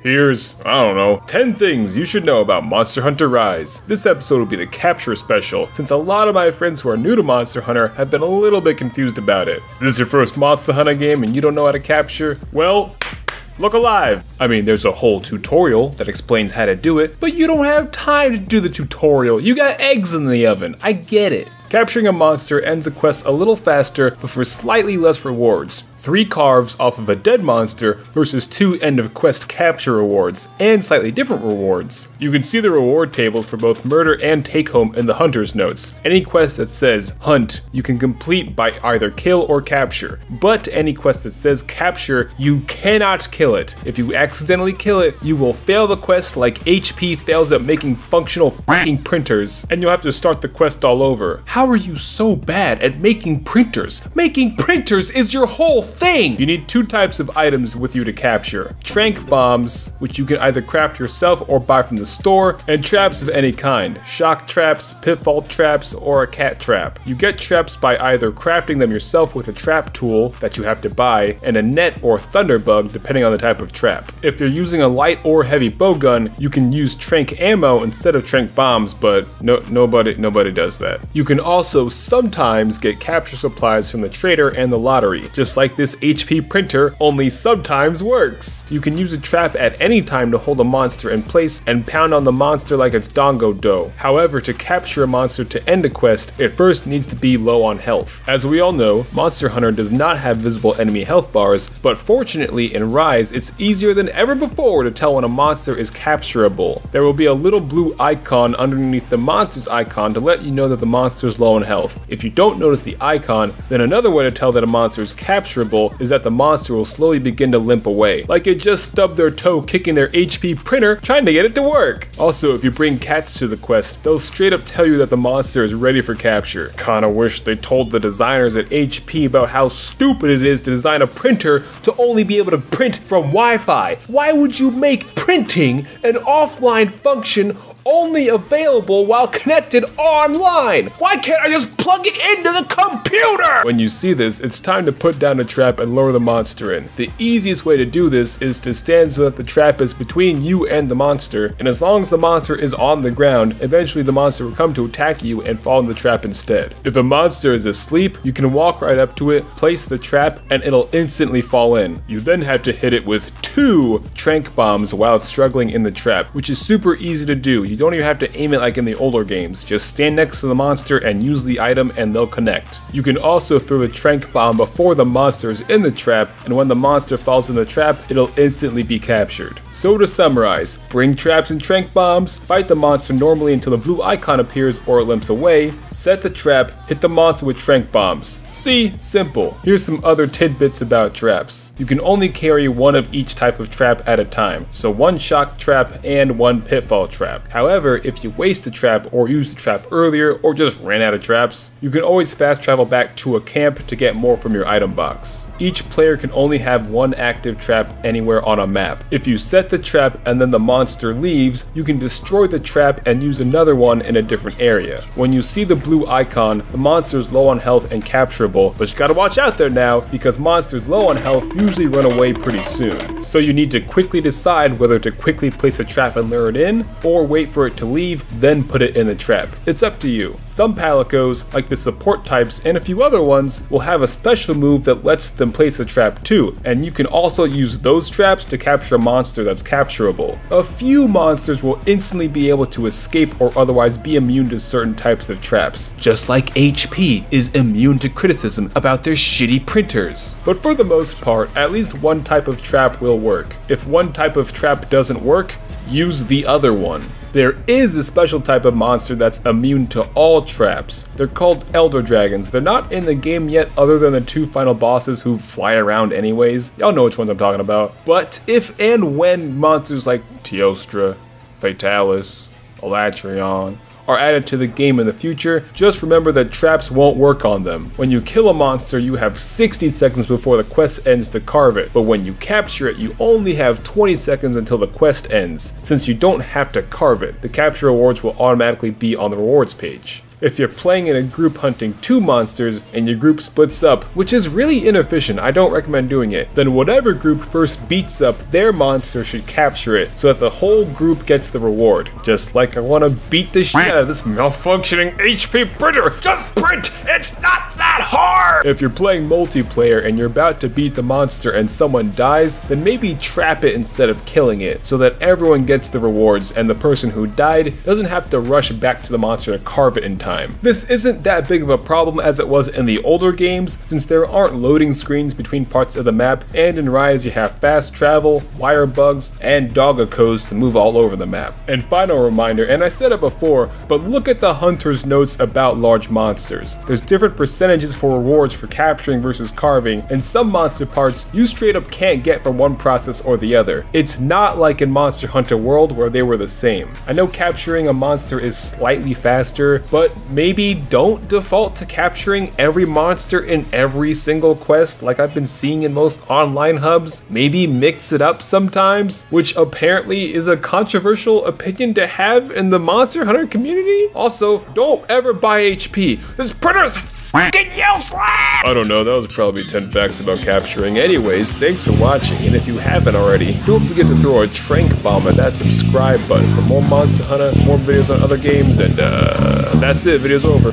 Here's, I don't know, 10 things you should know about Monster Hunter Rise. This episode will be the capture special, since a lot of my friends who are new to Monster Hunter have been a little bit confused about it. Is this your first Monster Hunter game and you don't know how to capture? Well, look alive! I mean, there's a whole tutorial that explains how to do it, but you don't have time to do the tutorial. You got eggs in the oven. I get it. Capturing a monster ends a quest a little faster, but for slightly less rewards. 3 carves off of a dead monster versus 2 end of quest capture rewards, and slightly different rewards. You can see the reward tables for both murder and take home in the hunter's notes. Any quest that says hunt, you can complete by either kill or capture, but any quest that says capture, you cannot kill it. If you accidentally kill it, you will fail the quest like HP fails at making functional f***ing printers, and you'll have to start the quest all over. How are you so bad at making printers? Making printers is your whole thing! You need 2 types of items with you to capture. Tranq bombs, which you can either craft yourself or buy from the store, and traps of any kind. Shock traps, pitfall traps, or a cat trap. You get traps by either crafting them yourself with a trap tool that you have to buy, and a net or thunderbug depending on the type of trap. If you're using a light or heavy bowgun, you can use Tranq ammo instead of Tranq bombs, but nobody does that. You can also sometimes get capture supplies from the trader and the lottery, just like this HP printer, only sometimes works. You can use a trap at any time to hold a monster in place and pound on the monster like it's Dongo dough. However, to capture a monster to end a quest, it first needs to be low on health. As we all know, Monster Hunter does not have visible enemy health bars, but fortunately in Rise, it's easier than ever before to tell when a monster is capturable. There will be a little blue icon underneath the monster's icon to let you know that the monster is low on health. If you don't notice the icon, then another way to tell that a monster is capturable is that the monster will slowly begin to limp away, like it just stubbed their toe kicking their HP printer trying to get it to work. Also, if you bring cats to the quest, they'll straight up tell you that the monster is ready for capture. Kinda wish they told the designers at HP about how stupid it is to design a printer to only be able to print from Wi-Fi. Why would you make printing an offline function only available while connected online? Why can't I just plug it into the computer? When you see this, it's time to put down a trap and lure the monster in. The easiest way to do this is to stand so that the trap is between you and the monster, and as long as the monster is on the ground, eventually the monster will come to attack you and fall in the trap instead. If a monster is asleep, you can walk right up to it, place the trap, and it'll instantly fall in. You then have to hit it with 2 Tranq bombs while it's struggling in the trap, which is super easy to do. You don't even have to aim it like in the older games. Just stand next to the monster and use the item and they'll connect. You can also throw the Tranq bomb before the monster is in the trap, and when the monster falls in the trap, it'll instantly be captured. So to summarize, bring traps and Tranq bombs, fight the monster normally until the blue icon appears or it limps away, set the trap, hit the monster with Tranq bombs. See? Simple. Here's some other tidbits about traps. You can only carry 1 of each type of trap at a time, so 1 shock trap and 1 pitfall trap. However, if you waste a trap or use the trap earlier or just ran out of traps, you can always fast travel back to a camp to get more from your item box. Each player can only have 1 active trap anywhere on a map. If you set the trap and then the monster leaves, you can destroy the trap and use another one in a different area. When you see the blue icon, the monster is low on health and capturable, but you gotta watch out there now because monsters low on health usually run away pretty soon. So you need to quickly decide whether to quickly place a trap and lure it in, or wait for it to leave, then put it in the trap. It's up to you. Some Palicos, like the support types and a few other ones, will have a special move that lets them place a trap too, and you can also use those traps to capture a monster that's capturable. A few monsters will instantly be able to escape or otherwise be immune to certain types of traps, just like HP is immune to criticism about their shitty printers. But for the most part, at least 1 type of trap will work. If 1 type of trap doesn't work, use the other one. There is a special type of monster that's immune to all traps. They're called Elder Dragons. They're not in the game yet other than the 2 final bosses who fly around anyways. Y'all know which ones I'm talking about. But if and when monsters like Teostra, Fatalis, Elatrion are added to the game in the future, just remember that traps won't work on them. When you kill a monster, you have 60 seconds before the quest ends to carve it, but when you capture it, you only have 20 seconds until the quest ends. Since you don't have to carve it, the capture rewards will automatically be on the rewards page. If you're playing in a group hunting 2 monsters and your group splits up, which is really inefficient, I don't recommend doing it, then whatever group first beats up their monster should capture it so that the whole group gets the reward. Just like I want to beat the shit out of this malfunctioning HP printer. Just print! It's not that hard! If you're playing multiplayer and you're about to beat the monster and someone dies, then maybe trap it instead of killing it so that everyone gets the rewards and the person who died doesn't have to rush back to the monster to carve it in time. This isn't that big of a problem as it was in the older games, since there aren't loading screens between parts of the map, and in Rise you have fast travel, wire bugs, and doggo codes to move all over the map. And final reminder, and I said it before, but look at the hunter's notes about large monsters. There's different percentages for rewards for capturing versus carving, and some monster parts you straight up can't get from one process or the other. It's not like in Monster Hunter World where they were the same. I know capturing a monster is slightly faster, but maybe don't default to capturing every monster in every single quest like I've been seeing in most online hubs. Maybe mix it up sometimes, which apparently is a controversial opinion to have in the Monster Hunter community. Also, don't ever buy HP. This printer's fucking useless! I don't know, that was probably 10 facts about capturing. Anyways, thanks for watching, and if you haven't already, don't forget to throw a trank bomb at that subscribe button for more Monster Hunter, more videos on other games, and that's it, video's over.